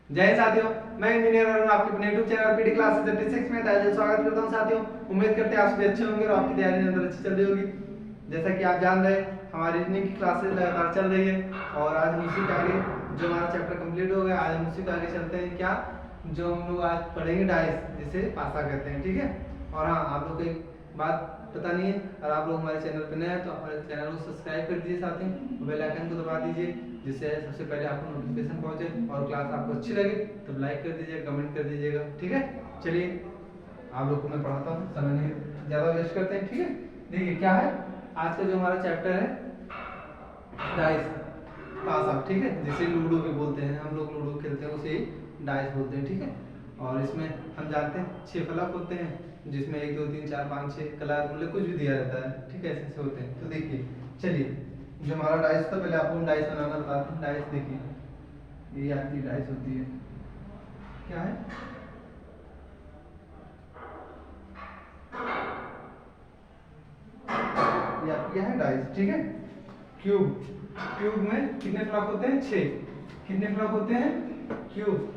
जय हिंद साथियों, मैं इंजीनियर अरुण आपके अपने YouTube चैनल पीडी क्लासेस 36 में तहे दिल स्वागत करता हूं। साथियों, उम्मीद करते हैं आप सभी अच्छे होंगे और आपकी तैयारी अंदर अच्छी चल रही होगी। जैसा कि आप जान रहे हैं, हमारी रीजनिंग की क्लासेस लगातार चल रही है और आज हम उसी के आगे जो हमारा चैप्टर कंप्लीट हो गया, आज हम उसी के आगे चलते हैं। क्या जो हम लोग आज पढ़ेंगे डाइस, जिसे पासा कहते हैं, ठीक है। और हाँ, आप लोग को एक बात पता नहीं है, और आप लोग हमारे चैनल पर नए हैं तो हमारे चैनल को सब्सक्राइब कर दीजिए, साथियों बेल आइकन को दबा दीजिए, जिससे सबसे पहले आपको नोटिफिकेशन पहुंचे। और क्लास आपको अच्छी लगे तो लाइक कर दीजिएगा, कमेंट कर दीजिएगा, ठीक है। चलिए आप लोग को मैं पढ़ाता हूँ, समय नहीं ज़्यादा वेस्ट करते हैं, ठीक है। देखिए क्या है आज का जो हमारा चैप्टर है, डाइस पासा, ठीक है, जिसे लूडो भी बोलते हैं, हम लोग लूडो खेलते हैं उसे डाइस बोलते हैं, ठीक है। और इसमें हम जानते हैं 6 फलक होते हैं, जिसमें 1 2 3 4 5 6 कलर मतलब कुछ भी दिया रहता है, ठीक है, ऐसे होते हैं। तो देखिए चलिए, जो हमारा डाइस था, पहले आपको डाइस बनाना बताते हैं। डाइस देखिए, ये आपकी डाइस होती है, क्या है, ये आपकी क्या है, डाइस, ठीक है। क्यूब, क्यूब में कितने फ्लॉक होते हैं, 6। कितने फ्लॉक होते हैं, क्यूब,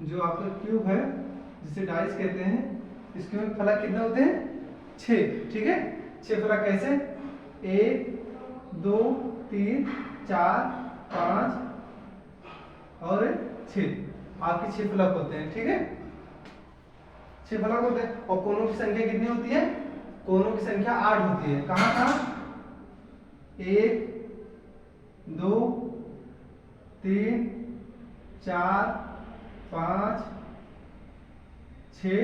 जो आपका क्यूब है जिसे डाइस कहते हैं, इसके में फलक कितने होते हैं, 6, ठीक है। 6 फलक कैसे, 1 2 3 4 5 और 6, आपके 6 फलक होते हैं, ठीक है। 6 फलक होते हैं। और कोनों की संख्या कितनी होती है, कोनों की संख्या 8 होती है। कहाँ कहाँ, 1 2 3 4 5 6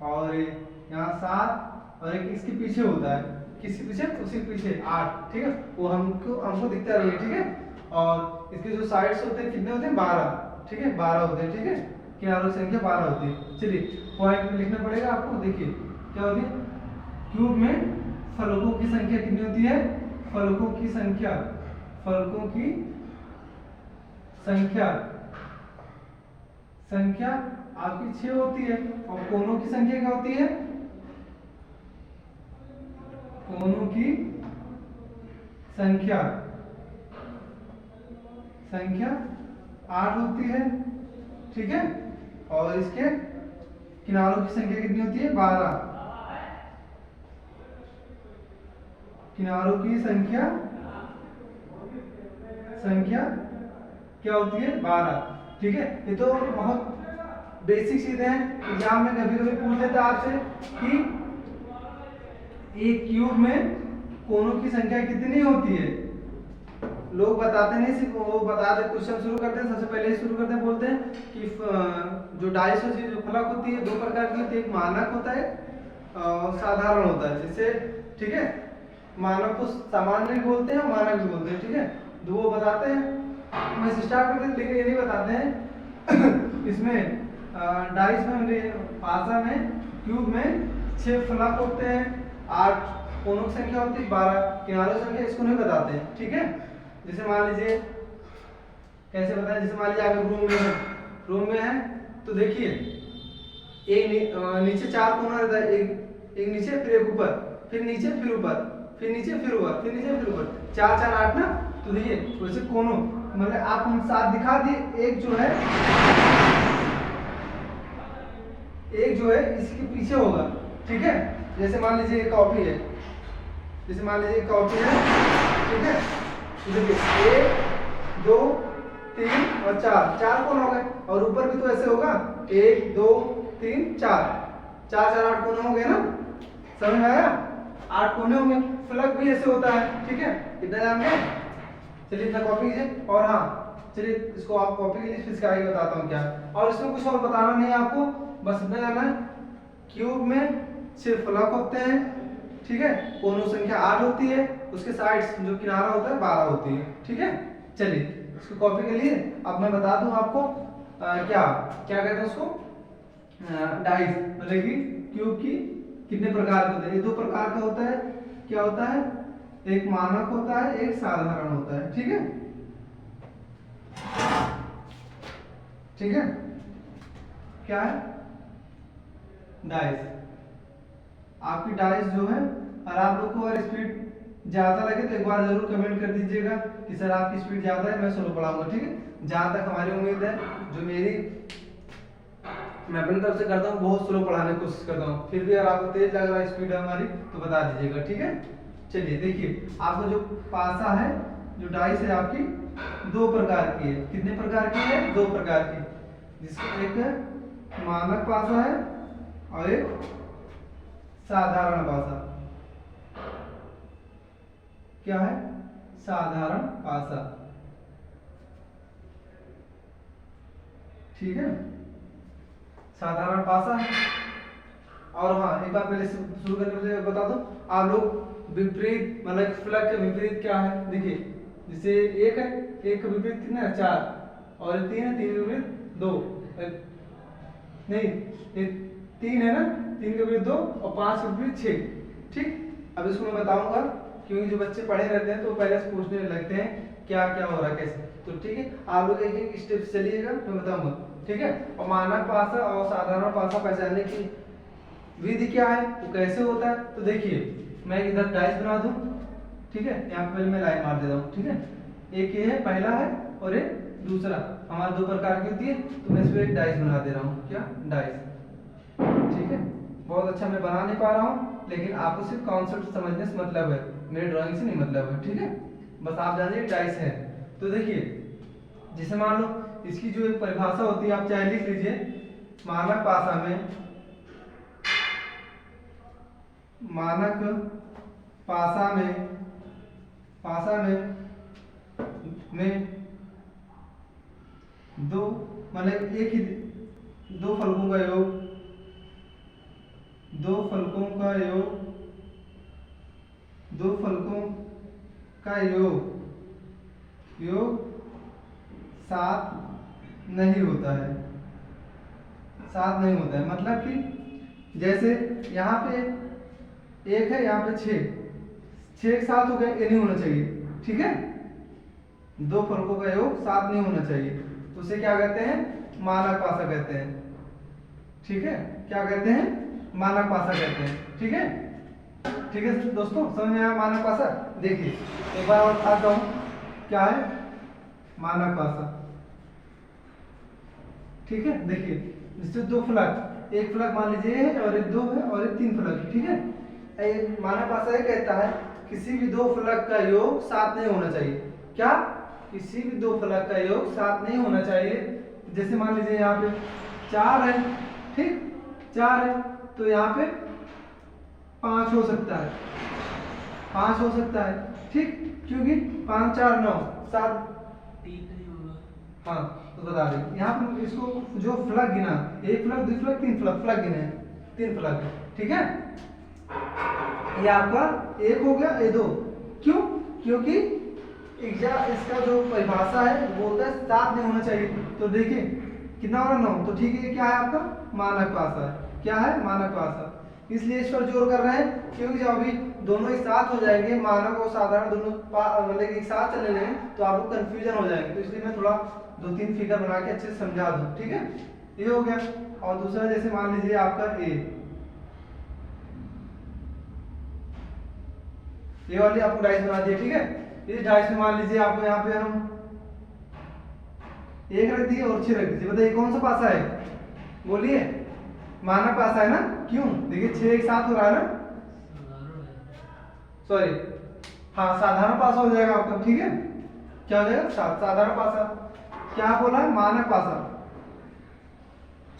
और यहाँ 7 और एक इसके पीछे होता है, किसके पीछे, उसी के पीछे 8, ठीक है। वो हमको दिखता रही है, ठीक है। और इसके जो साइड्स होते हैं कितने होते हैं, 12, ठीक है, 12 होते हैं, ठीक है। किनारों की संख्या 12 होती है। चलिए पॉइंट में लिखना पड़ेगा आपको। देखिए क्या होती है, क्यूब में फलकों की संख्या कितनी होती है, फलकों की संख्या, फलकों की संख्या संख्या आपकी 6 होती है। और कोनों की संख्या क्या होती है, कोनों की संख्या संख्या 8 होती है, ठीक है। और इसके किनारों की संख्या कितनी होती है, 12। किनारों की संख्या संख्या क्या होती है, 12, ठीक है। ये तो बहुत बेसिक चीजें हैं। एग्जाम में कभी कभी पूछ लेता है आपसे कि एक क्यूब में कोनों की संख्या कितनी होती है। लोग बताते नहीं, सिर्फ वो बताते, क्वेश्चन शुरू करते हैं, सबसे पहले ही शुरू करते हैं, बोलते हैं कि जो डाइस होती है, जो फलक होती है, 2 प्रकार की होती है, एक मानक होता है और साधारण होता है, जिससे, ठीक है, मानक को सामान्य भी बोलते हैं और मानक भी बोलते हैं, ठीक है। दो वो बताते हैं, मैं स्टार्ट करते हैं, लेकिन ये नहीं बताते हैं इसमें डाइस में, पासा में, क्यूब में 6 फलक होते हैं, 8 कोनों की संख्या होती है, 12 किनारों की संख्या, इसको नहीं बताते हैं, ठीक है। जैसे मान लीजिए, कैसे बताएं, जैसे मान लीजिए आप रूम में है तो देखिए एक नीचे 4 कोना रहता है, एक नीचे, फिर एक ऊपर, फिर नीचे, फिर ऊपर, फिर नीचे, फिर ऊपर, फिर नीचे, फिर ऊपर, 4 4 8 ना। तो देखिए वैसे कोनों मतलब आप हम 7 दिखा दिए, एक जो है इसके पीछे होगा, ठीक है। जैसे मान लीजिए एक कॉपी है, जैसे मान लीजिए एक कॉपी है, ठीक है। तो देखिए 1 2 3 और 4 कोण हो गए, और ऊपर भी तो ऐसे होगा, 1 2 3 4 4 4 8 कोने हो गए ना, समझ में आया, 8 कोने होंगे। फलक भी ऐसे होता है, ठीक है, इतना जान गए। चलिए इतना कॉपी कीजिए। और हाँ चलिए, इसको आप कॉपी कीजिए, फिर इसका आगे बताता हूँ क्या। और इसमें कुछ और बताना नहीं है आपको, बस इतना जाना है, क्यूब में 6 फलक होते हैं, ठीक है, कोनों संख्या 8 होती है, उसके साइड्स जो किनारा होता है 12 होती है, ठीक है। चलिए इसको कॉपी के लिए अब मैं बता दूं आपको क्या क्या कहते हैं उसको, डाइस, मतलब कि क्यूब की कितने प्रकार के होते हैं। ये 2 प्रकार का होता है, क्या होता है, एक मानक होता है, एक साधारण होता है, ठीक है, ठीक है। क्या है, डाइस, आपकी डाइस जो है, और आप लोग को अगर स्पीड ज़्यादा लगे तो एक बार जरूर कमेंट कर दीजिएगा कि सर आपकी स्पीड ज़्यादा है, मैं स्लो पढ़ाऊंगा, ठीक है। जहाँ तक हमारी उम्मीद है, जो मेरी मैं अपनी तरफ से करता हूँ बहुत स्लो पढ़ाने की कोशिश करता हूँ, फिर भी अगर आपको तेज लग रहा है स्पीड हमारी तो बता दीजिएगा, ठीक है। चलिए देखिए, आपका जो पासा है, जो डाइस है आपकी दो प्रकार की है। कितने प्रकार की है? दो प्रकार की, जिसका एक मानक पासा है और एक साधारण पासा। क्या है? साधारण पासा, ठीक है, साधारण पासा। और हाँ, एक बार पहले शुरू करने से बता दूं, आप लोग विपरीत मतलब फ्लग का विपरीत क्या है, देखिए जैसे एक है, एक का विपरीत कितना है? 4, और तीन है, तीन का विपरीत 2, नहीं ये 3 है ना, 3 का विपरीत 2 और 5 का विपरीत 6, ठीक। अब इसको मैं बताऊंगा, क्योंकि जो बच्चे पढ़े रहते हैं तो पहले से पूछने लगते हैं क्या क्या हो रहा है कैसे, तो ठीक है, आप लोग एक एक स्टेप चलिएगा, मैं बताऊंगा, ठीक है। और मानक पासा और साधारण पासा पहचानने की विधि क्या है, वो कैसे होता है, तो देखिए मैं इधर डाइस बना दूं, ठीक है, यहाँ पे मैं लाइन मार देता हूँ, ठीक है। एक ये है, पहला है, और एक दूसरा, हमारे दो प्रकार की होती है, तो मैं इस पे एक डाइस बना दे रहा हूँ, क्या? डाइस, ठीक है। बहुत अच्छा मैं बना नहीं पा रहा हूँ, लेकिन आपको सिर्फ कॉन्सेप्ट समझने से मतलब है, मेरे ड्राइंग से नहीं मतलब है, ठीक है। बस आप जानिए डाइस है। तो देखिए, जैसे मान लो इसकी जो एक परिभाषा होती है, आप चाहे लिख लीजिए, मानक पासा में, मानक पासा में दो मतलब एक ही दो फलकों का योग, दो फलकों का योग 7 नहीं होता है, 7 नहीं होता है। मतलब कि जैसे यहाँ पे एक है, यहाँ पे 6 एक साथ हो गया, ये नहीं होना चाहिए, ठीक है। दो फलकों का योग 7 नहीं होना चाहिए, तो उसे क्या कहते हैं? मानक पासा कहते हैं, ठीक है। क्या कहते हैं? मानक पासा कहते हैं, ठीक है। ठीक है दोस्तों, समझ में आया मानक पासा? देखिए एक बार और आता हूँ, क्या है मानक पासा, ठीक है। देखिए जिससे दो फलक, एक फलक मान लीजिए है, और एक 2 है, और एक 3 फलक, ठीक है। मानक पासा ये कहता है किसी भी दो फलक का योग 7 नहीं होना चाहिए। क्या? किसी भी दो फलक का योग 7 नहीं होना चाहिए। जैसे मान लीजिए यहाँ पे 4 है, ठीक, 4 है, तो यहाँ पे 5 हो सकता है, 5 हो सकता है, ठीक, क्योंकि 5 4 9 7 3 नहीं होगा, हाँ तो बता दें। यहाँ पे इसको जो फलक गिना, एक फलक, दो फलक, तीन फलक, फलक गिने 3 फलक, ठीक है। ये आपका एक हो गया, ये 2, क्यों? क्योंकि इसका जो परिभाषा है वो बोलता है 7 नहीं होना चाहिए। तो देखिए कितना हो रहा? 9, तो ठीक है, क्या है आपका? मानक पासा है। क्या है? मानक पासा। इसलिए इस पर जोर कर रहे हैं, क्योंकि जब अभी दोनों एक साथ हो जाएंगे, मानक और साधारण दोनों मतलब एक साथ चलने लगे, तो आप लोग कंफ्यूजन हो जाएंगे। तो इसलिए मैं थोड़ा 2-3 फिगर बना के अच्छे से समझा दूं, ठीक है। ये हो गया। और दूसरा जैसे मान लीजिए आपका ये वाली आपको डाइस बना दिया, ठीक है। इस डाइस में मान लीजिए आपको यहाँ पे हम 1 रख दिए और 6 रख दीजिए। बताइए कौन सा पासा है? बोलिए, मानक पासा है ना। क्यों? देखिए 6 एक साथ हो रहा है ना, सॉरी, हाँ साधारण पासा हो जाएगा आपका, ठीक है। क्या हो जाएगा? साधारण पासा। क्या बोला है? मानक पासा,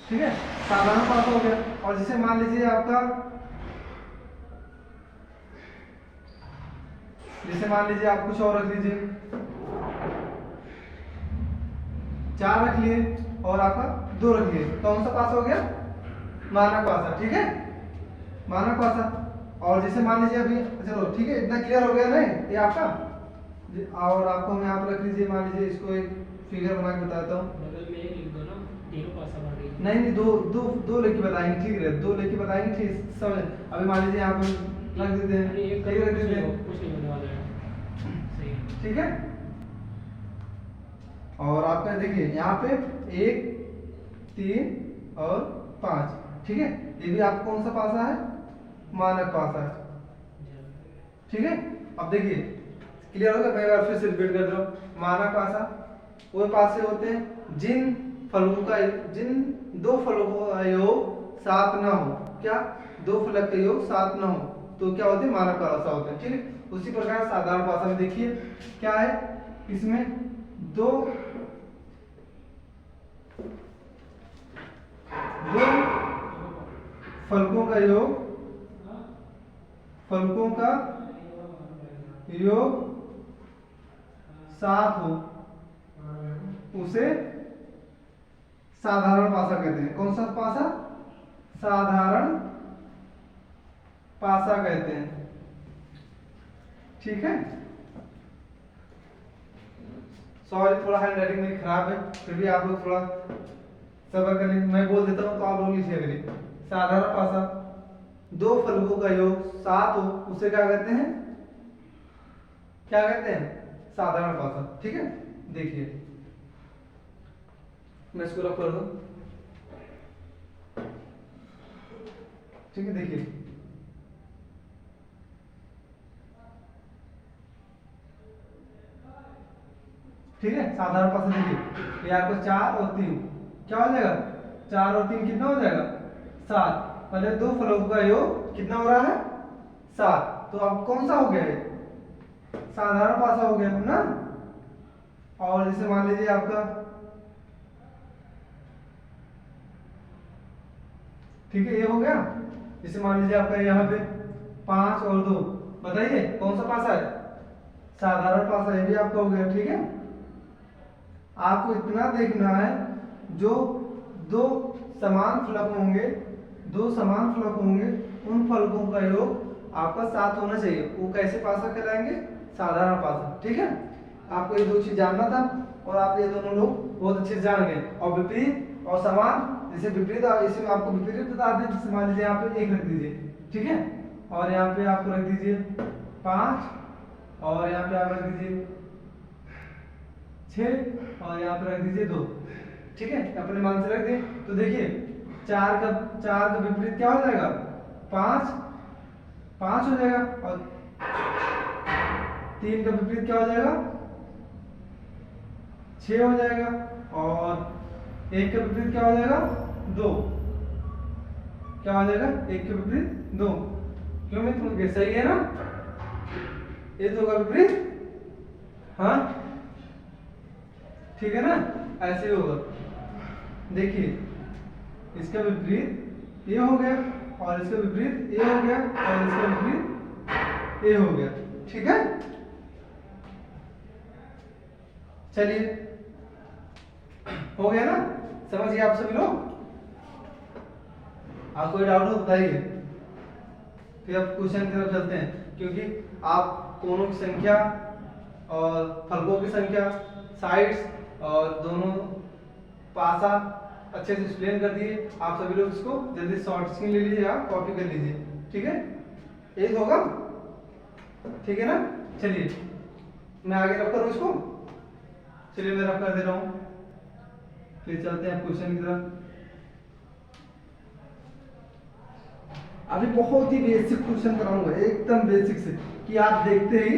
ठीक है, साधारण पासा हो गया। और जैसे मान लीजिए आपका, जैसे मान लीजिए आप कुछ और रख लीजिए, 4 रख लिए और आपका 2 रख लिए, कौन सा पासा हो गया? मानक पासा, ठीक है, मानक पासा। और जैसे मान लीजिए अभी, चलो ठीक है, इतना क्लियर हो गया नहीं ये आपका। और आपको हम यहाँ पर रख लीजिए, मान लीजिए इसको एक फिगर बना के बताता हूँ। बगल में एक लिख दो ना, तीनों पासा बन रही है। नहीं नहीं, दो लेके बताएंगे, ठीक है, 2 लेके बताएंगे, ठीक समझ। अभी मान लीजिए यहाँ पर रख देते हैं, एक रख देते हैं, कुछ नहीं होने वाला है, सही है, ठीक है। और आपका देखिए यहाँ पे 1 3 और 5, ठीक है। ये भी आपको कौन सा पासा है? मानक पासा है, ठीक है। अब देखिए क्लियर हो गया। मैं एक बार फिर से रिपीट कर रहा हूँ। मानक पासा वो पासे होते हैं जिन दो फलकों का योग 7 ना हो। क्या? दो फलक का योग 7 ना हो तो क्या होते हैं? मानक पासा होते हैं। ठीक है। उसी प्रकार साधारण पासा में देखिए क्या है, इसमें दो फलकों का योग 7 हो उसे साधारण पासा कहते हैं। कौन सा पासा? साधारण पासा कहते हैं। ठीक है। सॉरी थोड़ा हैंड राइटिंग मेरी खराब है, फिर भी आप लोग थोड़ा सब्र कर लीजिए। मैं बोल देता हूँ तो आप लोग लिखिए मेरी। साधारण पासा दो फलकों का योग 7 हो उसे क्या कहते हैं? क्या कहते हैं? साधारण पासा। ठीक है। देखिए मैं इसको रख कर दूं। ठीक है। देखिए ठीक है। साधारण पासा देखिए ये आपको 4 और 3 क्या हो जाएगा? 4 और 3 कितना हो जाएगा? 7। पहले दो फलकों का योग कितना हो रहा है? 7। तो अब कौन सा हो गया ये? साधारण पासा हो गया ना। और जैसे मान लीजिए आपका, ठीक है, ये हो गया। जैसे मान लीजिए आपका यहाँ पे 5 और 2, बताइए कौन सा पासा है? साधारण पासा। ये भी आपका हो गया। ठीक है। आपको इतना देखना है जो दो समान फलक होंगे उन फलकों का योग आपका 7 होना चाहिए। वो कैसे पासा कहलाएंगे? साधारण पासा। ठीक है। आपको ये दो चीज जानना था और आप ये दोनों लोग बहुत अच्छे से जान गए। और विपरीत और समान, जैसे विपरीत इसमें आपको विपरीत बता दें। जैसे मान लीजिए यहाँ पे 1 रख दीजिए। ठीक है। और यहाँ पे आपको रख दीजिए 5 और यहाँ पे आप रख दीजिए 6 और यहाँ पे रख दीजिए 2। ठीक है। अपने मान से रख दें तो देखिए 4 का विपरीत क्या हो जाएगा? 5 हो जाएगा। और 3 का विपरीत क्या हो जाएगा? 6 हो जाएगा। और 1 का विपरीत क्या हो जाएगा? 2। क्या हो जाएगा? 1 के विपरीत 2। क्यों मित्र? सही है ना? ये 2 का विपरीत, हाँ ठीक है ना? ऐसे ही होगा। देखिए इसका विपरीत ये हो गया और इसका विपरीत ये हो गया और इसका विपरीत ये हो गया। ठीक है। चलिए हो गया ना? समझिए आप सभी लोग। आप कोई डाउट हो बताइए, फिर अब क्वेश्चन की तरफ चलते हैं। क्योंकि आप कोणों की संख्या और फलकों की संख्या, साइड्स और दोनों पासा अच्छे से एक्सप्लेन कर दिए। आप सभी लोग इसको जल्दी शॉर्ट स्क्रीन ले लीजिए, आप कॉपी कर लीजिए। ठीक है। एक होगा। ठीक है ना? चलिए मैं आगे रख करूँ इसको। चलिए मैं रफ कर दे रहा हूँ, फिर चलते हैं क्वेश्चन की तरफ। अभी बहुत ही बेसिक क्वेश्चन कराऊंगा, एकदम बेसिक से, कि आप देखते ही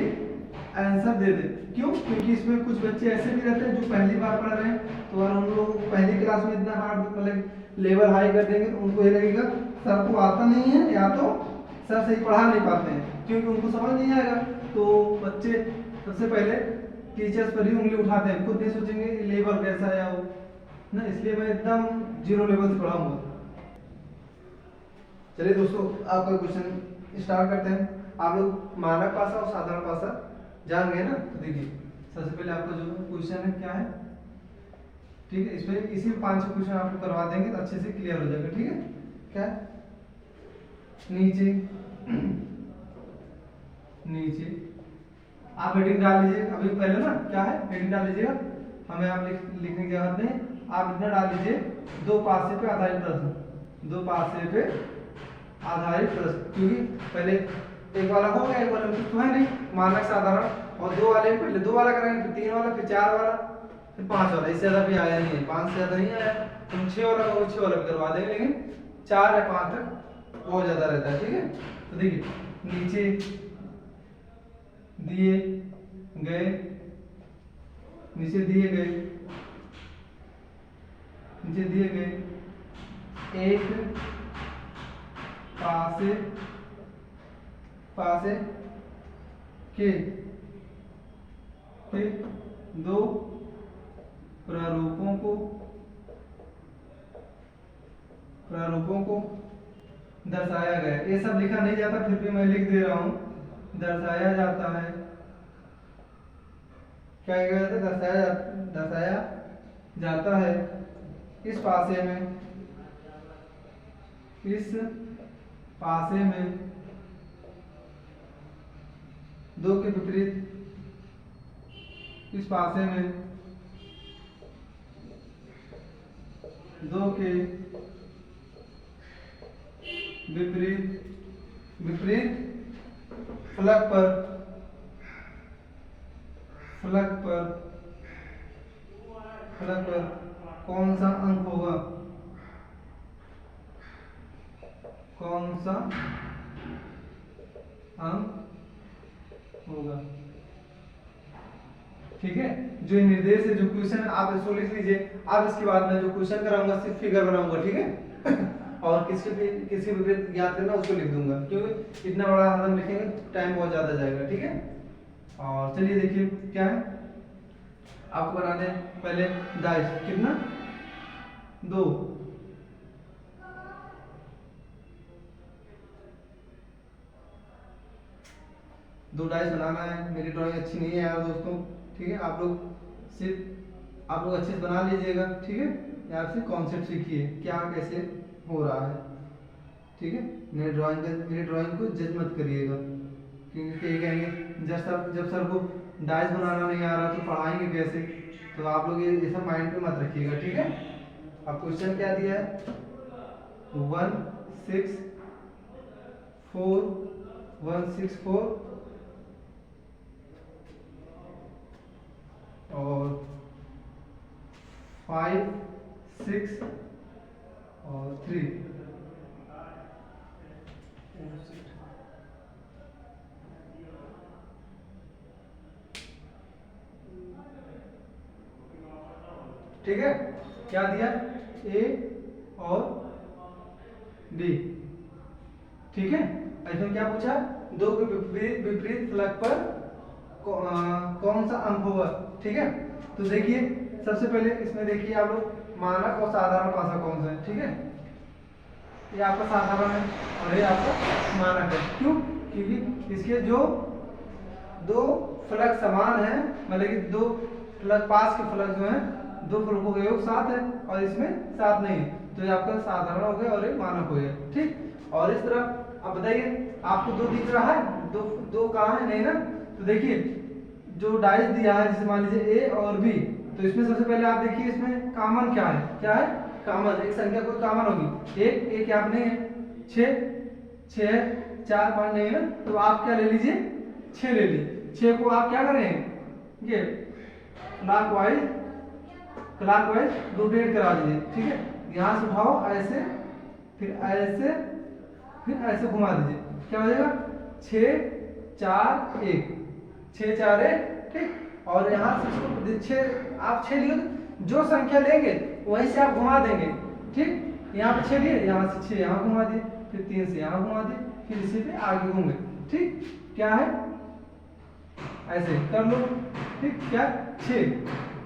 आंसर दे दे। क्यों? क्योंकि इसमें कुछ बच्चे ऐसे भी रहते हैं जो पहली बार पढ़ रहे हैं, तो अगर उन लोगों को पहली क्लास में इतना हार्ड मतलब लेवल हाई कर देंगे तो उनको ये लगेगा सर को आता नहीं है या तो सर सही पढ़ा नहीं पाते हैं, क्योंकि उनको समझ नहीं आएगा। तो बच्चे सबसे पहले टीचर्स पर ही उंगली उठाते हैं, खुद नहीं सोचेंगे लेवल कैसा है वो ना। इसलिए मैं एकदम 0 लेवल से पढ़ाऊंगा। चलिए दोस्तों आपका क्वेश्चन स्टार्ट करते हैं। आप लोग मानक पासा और साधारण पासा जान गए ना? तो देखिए सबसे पहले आपका जो क्वेश्चन है क्या है, ठीक है, इसमें इसी 5 क्वेश्चन आपको करवा देंगे तो अच्छे से क्लियर हो जाएगा। ठीक है। क्या नीचे नीचे आप हेडिंग डाल लीजिए। अभी पहले ना क्या है, हेडिंग डाल लीजिएगा, हमें आप लिखने की जरूरत नहीं। आप इतना डाल लीजिए 2 पासे पे आधारित प्रश्न, 2 पासे पे आधारित प्रश्न। क्योंकि पहले एक वाला हो गया, एक वाला तो है नहीं, मानक साधारण, और 2 वाले पहले 2 वाला करेंगे, फिर 3 वाला, फिर 4 वाला, फिर 5 वाला। इससे ज्यादा भी आया नहीं है, 5 से ज्यादा नहीं आया। हम 6 वाला को 6 वाला भी करवा देंगे, लेकिन 4 या 5 तक बहुत ज्यादा रहता है। ठीक है। तो देखिए नीचे दिए गए नीचे दिए गए एक पासे के दो प्रारूपों को दर्शाया गया। ये सब लिखा नहीं जाता, फिर भी मैं लिख दे रहा हूं। दर्शाया जाता है, क्या कहा जाता है? दर्शाया जाता है इस पासे में दो के विपरीत, इस पासे में दो के विपरीत फलक पर कौन सा अंक होगा? ठीक है। जो निर्देश है, जो क्वेश्चन आप इसको लिख लीजिए। आप इसके बाद में जो क्वेश्चन कराऊंगा सिर्फ फिगर बनाऊंगा, ठीक है। और किसी विपरीत याद करना उसको लिख दूंगा, क्योंकि इतना बड़ा हम लिखेंगे टाइम बहुत ज्यादा जाएगा, ठीक है। और चलिए देखिए क्या है आपको बनाने हैं। पहले डाइस कितना? 2। दो डाइस बनाना है। मेरी ड्राइंग अच्छी नहीं है यार दोस्तों, ठीक है। आप लोग अच्छे से बना लीजिएगा, ठीक है। यार से कॉन्सेप्ट सीखिए क्या कैसे हो रहा है, ठीक है। मेरी ड्राइंग को जज मत करिएगा, क्योंकि कई कहेंगे जब सर को डाइस बनाना नहीं आ रहा तो पढ़ाएंगे कैसे? तो आप लोग ये सब माइंड पे मत रखिएगा, ठीक है। अब क्वेश्चन क्या दिया है? 164 और 5 6 और 3। ठीक है। क्या दिया? ए और बी, ठीक है। इसमें क्या पूछा? दो के विपरीत फलक पर कौन सा अंक होगा, ठीक है। तो देखिए सबसे पहले इसमें देखिए आप लोग मानक और साधारण पासा कौन सा है, ठीक है। ये आपका साधारण है और ये आपका मानक है। क्यों? क्योंकि इसके जो दो फलक समान है, मतलब कि दो फलक पास के फलक जो है, दो फलकों का योग 7 है और इसमें 7 नहीं है, तो ये आपका साधारण हो गया और ये मानक हो गया, ठीक। और इस तरह अब बताइए आपको दो दिख रहा है? दो कहाँ है? नहीं ना। तो देखिए जो डाइस दिया है, जैसे मान लीजिए ए और बी, तो इसमें सबसे पहले आप देखिए इसमें कॉमन क्या है? क्या है? कॉमन एक संख्या कोई कॉमन होगी। एक आप नहीं है, 6 4 5 नहीं है ना, तो आप क्या ले लीजिए? 6 ले लीजिए। 6 को आप क्या करेंगे? ये क्लॉकवाइज रोटेट करा दीजिए, ठीक है। यहाँ से उठाओ ऐसे, फिर ऐसे घुमा दीजिए। क्या हो जाएगा? 6 4 1 6 4 1, ठीक। और यहाँ से इसको 6 आप 6 लिए, जो संख्या लेंगे वहीं से आप घुमा देंगे, ठीक। यहाँ पे 6 लिए, यहाँ से 6 यहाँ घुमा दिए, फिर 3 से यहाँ घुमा दिए, फिर इसी पे आगे घूमे, ठीक। क्या है? ऐसे कर लो, ठीक। क्या? 6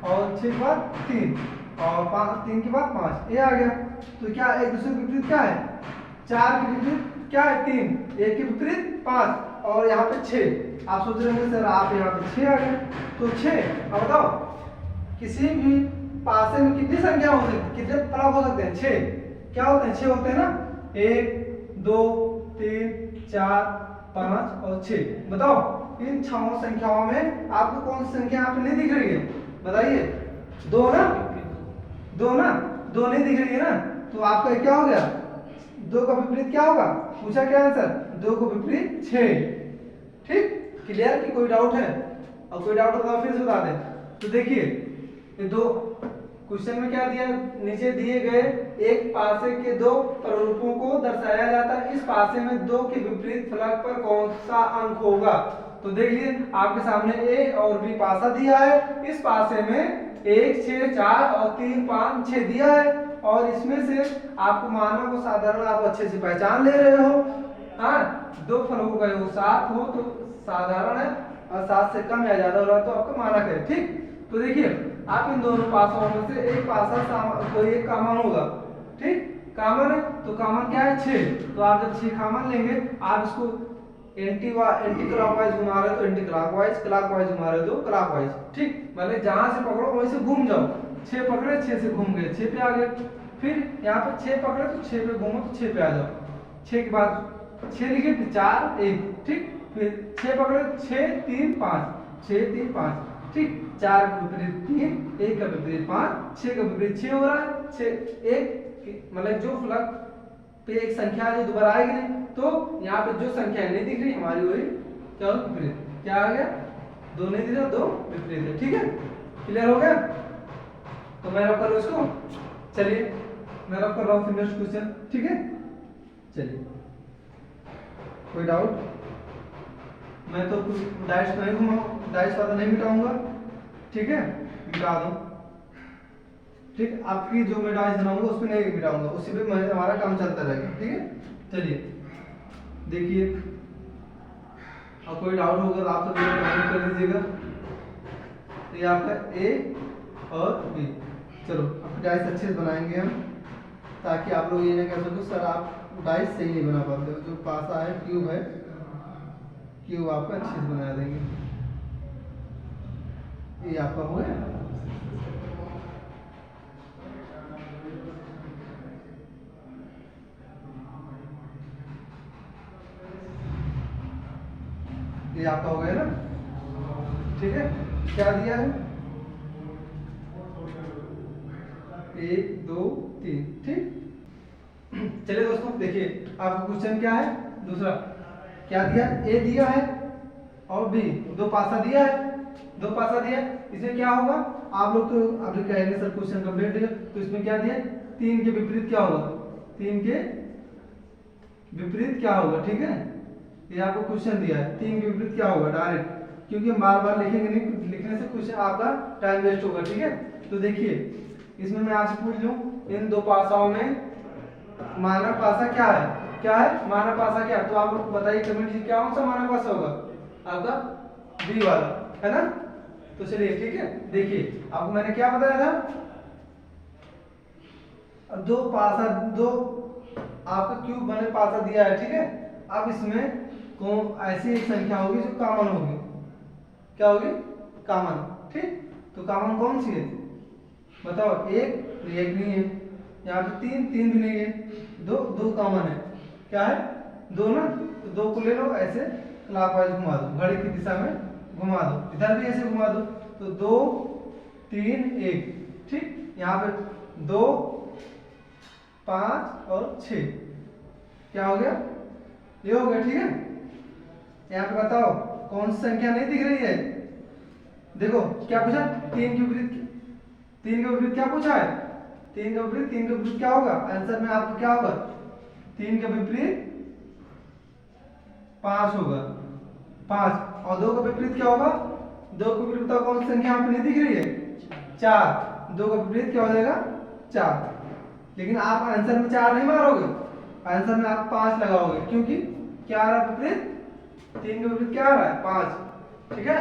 और 6 के बाद 3 और 3 के बाद 5, ये आ गया। तो क्या एक दूसरे के विपरीत क्या है? 4 के विपरीत क्या है? 3, 1 के विपरीत 5 और यहाँ पे 6। आप सोच रहे होंगे सर आप यहाँ पे 6 आ गए, तो 6। अब बताओ किसी भी पासे में कितनी संख्या हो सकती है, कितने फलक हो सकते हैं? 6। क्या होते हैं? 6 होते हैं ना। 1 2 3 4 5 और 6। बताओ इन 6 संख्याओं में आपको कौन सी संख्या यहाँ पे नहीं दिख रही है? बताइए। 2 ना, 2 नहीं दिख रही है ना, तो आपका क्या हो गया? 2 का विपरीत क्या होगा? पूछा क्या आंसर? 2 का विपरीत 6, ठीक। क्लियर? कि कोई डाउट है? और कोई डाउट होगा फिर से बता दें। तो देखिए ये दो क्वेश्चन में क्या दिया? नीचे दिए गए एक पासे के दो प्रारूपों को दर्शाया जाता है। इस पासे में 2 के विपरीत फलक पर कौन सा अंक होगा? तो देख लीजिए आपके सामने ए और बी पासा दिया है, इस पासे में 1 6 4 और 3 5 6 दिया है, और इसमें से आपको मानों को साधारण आप अच्छे से पहचान ले रहे हो। हाँ, दो फल हो गए हो, 7 हो तो साधारण है, और 7 से कम या ज्यादा हो रहा है तो आपको माना है। ठीक, तो देखिए आप इन दोनों पासों में से एक पासा कोई एक कॉमन होगा। ठीक, कॉमन है तो कॉमन क्या है 6, तो आप जब 6 कॉमन लेंगे आप इसको एंटी क्लॉकवाइज घुमा रहे हो तो एंटी क्लॉकवाइज घुमा रहे हो तो क्लॉकवाइज। ठीक, मतलब जहां से पकड़ो वहीं से घूम जाओ। 6 पकड़े 6 से घूम गए 6 पे आ गए, फिर यहाँ पे 6 पकड़े तो 6 पे घूमो तो 6 पे आ जाओ। 6 के बाद 6 लिखे 4 1। ठीक, फिर 6 पकड़े 6 3 5 6 3 5। ठीक, 4 का विपरीत 3, 1 का विपरीत 5, 6 का विपरीत 6 हो रहा है। 6 1 मतलब जो फलक पे एक संख्या जो दोबारा आएगी नहीं, तो यहाँ पे जो संख्या नहीं दिख रही हमारी वही क्या होगी विपरीत। क्या आ गया, दो नहीं दिख रहा, दो विपरीत है। ठीक है, क्लियर हो गया। तो मैं रब कर लूं इसको, चलिए मैं रब कर रहा हूँ फिर नेक्स्ट क्वेश्चन। ठीक है, चलिए कोई डाउट? मैं तो कुछ डाइस नहीं घुमाऊं, डाइस वाला नहीं मिटाऊंगा। ठीक है, मिटा दूं। ठीक, आपकी जो मैं डाइस बनाऊंगा उस पे नहीं मिटाऊंगा, उसी पे हमारा काम चलता रहेगा। ठीक है, चलिए देखिए, और कोई डाउट होगा तो आप सब कमेंट कर दीजिएगा। तो ये आपका ए और बी। चलो अब डाइस अच्छे से बनाएंगे हम, ताकि आप लोग ये ना कह सको सर आप डाइस सही नहीं बना पाते हो। जो पासा है क्यूब है, क्यूब आपका अच्छे से बना देंगे। ये आपका हो गया। ये आपका हो गया ना। ठीक है, क्या दिया है 1 2 3। ठीक, चलिए दोस्तों देखिए आपका क्वेश्चन क्या है दूसरा। क्या दिया, ए दिया है और बी, दो पासा दिया है, दो पासा दिया है। इसमें क्या होगा, आप लोग तो अभी कहेंगे सर क्वेश्चन कंप्लीट है, तो इसमें क्या दिया 3 के विपरीत क्या होगा, 3 के विपरीत क्या होगा। ठीक है, ये आपको क्वेश्चन दिया है 3 के विपरीत क्या होगा डायरेक्ट, क्योंकि हम बार बार लिखेंगे नहीं, लिखने से क्वेश्चन आपका टाइम वेस्ट होगा। ठीक है, तो देखिए इसमें मैं आपसे पूछ लूं इन दो पासाओं में मानक पासा क्या है, क्या है मानक पासा क्या है, तो आप लोग बताइए कमेंट में क्या कौन सा मानक पासा होगा आपका, बी वाला है ना। तो चलिए ठीक है, देखिए आपको मैंने क्या बताया था, दो पासा, दो आपका क्यूब बने पासा दिया है। ठीक है, अब इसमें कौन ऐसी एक संख्या होगी जो कॉमन होगी, क्या होगी कॉमन। ठीक, तो कॉमन कौन सी है बताओ, एक नहीं है, यहाँ पे 3 भी नहीं है, दो कॉमन है, क्या है दो ना, तो दो को ले लो ऐसे क्लॉकवाइज घुमा दो, घड़ी की दिशा में घुमा दो, इधर भी ऐसे घुमा दो, तो 2 3 1। ठीक, यहाँ पे 2 5 और 6 क्या हो गया, ये हो गया। ठीक है, यहाँ पे बताओ कौन सी संख्या नहीं दिख रही है, देखो क्या पूछा, 3 के विपरीत, 3 के विपरीत क्या पूछा है, 3 का विपरीत क्या होगा, आंसर में आपको क्या होगा 3 का विपरीत 5 होगा, 5। और 2 का विपरीत क्या होगा, 2 का विपरीत बताओ कौन सी संख्या यहाँ पे नहीं दिख रही है, 4। 2 का विपरीत क्या हो जाएगा 4, लेकिन आप आंसर में 4 नहीं मारोगे, आंसर में आप 5 लगाओगे, क्योंकि क्या आ रहा है विपरीत, 3 का विपरीत क्या आ रहा है 5। ठीक है,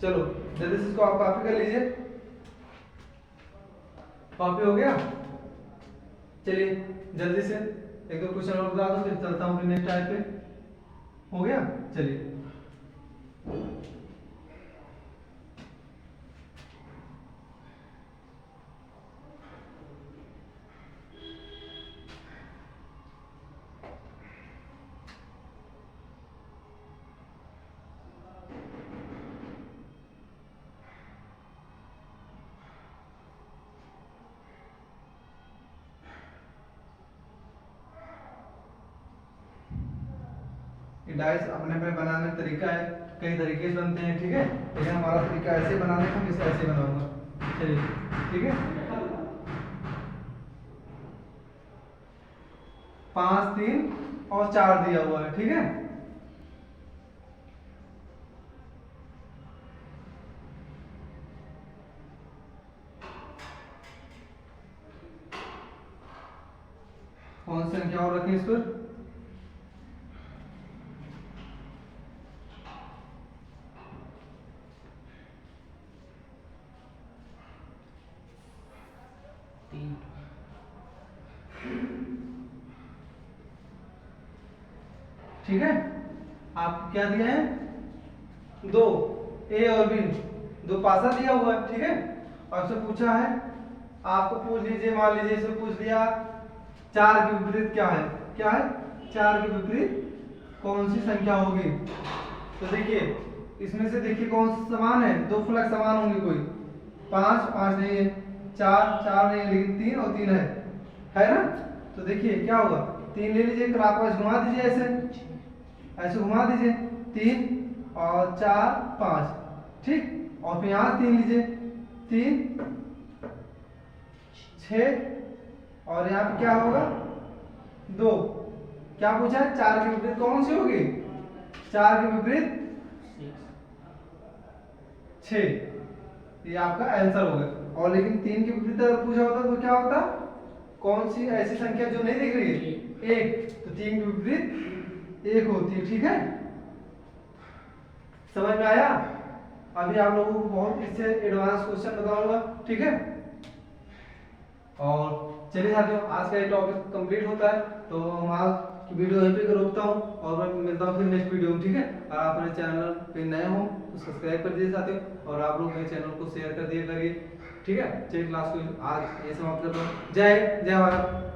चलो जल्दी से इसको आप कॉपी कर लीजिए, कॉपी हो गया। चलिए जल्दी से एक दो क्वेश्चन और बता दो, फिर चलता हूँ नेक्स्ट टाइप पे। हो गया, चलिए डाइस अपने अपने बनाने का तरीका है, कई तरीके से बनते हैं। ठीक है, लेकिन हमारा तरीका ऐसे बनाने का, मैं इसे ऐसे बनाऊंगा। चलिए ठीक है, 5 3 और 4 दिया हुआ है। ठीक है, कौन सी संख्या और रखें इस पर? तीन। ठीक है, आपको क्या दिया है? दो, ए और बी, दो पासा दिया हुआ है। ठीक है, और आपसे पूछा है, आपको पूछ लीजिए, मान लीजिए इसमें पूछ लिया 4 के विपरीत क्या है? क्या है? 4 के विपरीत कौन सी संख्या होगी? तो देखिए इसमें से देखिए कौन सा समान है, दो फलक समान होंगे कोई। 5 5 नहीं है, 4 4 नहीं है, लेकिन 3 और 3 है ना? तो देखिए क्या होगा, 3 ले लीजिए, क्लॉकवाइज घुमा दीजिए, ऐसे घुमा दीजिए, 3 और 4 5। ठीक, और फिर यहाँ 3 लीजिए, 3 6 और यहाँ पे क्या होगा? 2। क्या पूछा है? 4 के विपरीत कौन सी होगी? 4 के विपरीत 6। ये आपका आंसर होगा। और लेकिन 3 के विपरीत अगर पूछा होता तो क्या होता? कौन सी ऐसी संख्या जो नहीं दिख रही है? 1। तो 3 के विपरीत 1 होती है। ठीक है, समझ में आया? अभी आप लोगों को बहुत इससे एडवांस क्वेश्चन बताऊंगा। ठीक है, और चलिए साथियों, आज का ये टॉपिक कंप्लीट होता है, तो हम आज की वीडियो यहीं पे रोकता हूँ और मैं मिलता हूँ फिर नेक्स्ट वीडियो में। ठीक है, और आप मेरे चैनल पे नए हो तो सब्सक्राइब कर दीजिए साथियों, और आप लोग मेरे चैनल को शेयर कर दिया करिए। ठीक है, चलिए क्लास को आज ये समाप्त करता हूँ। जय हिंद, जय भारत।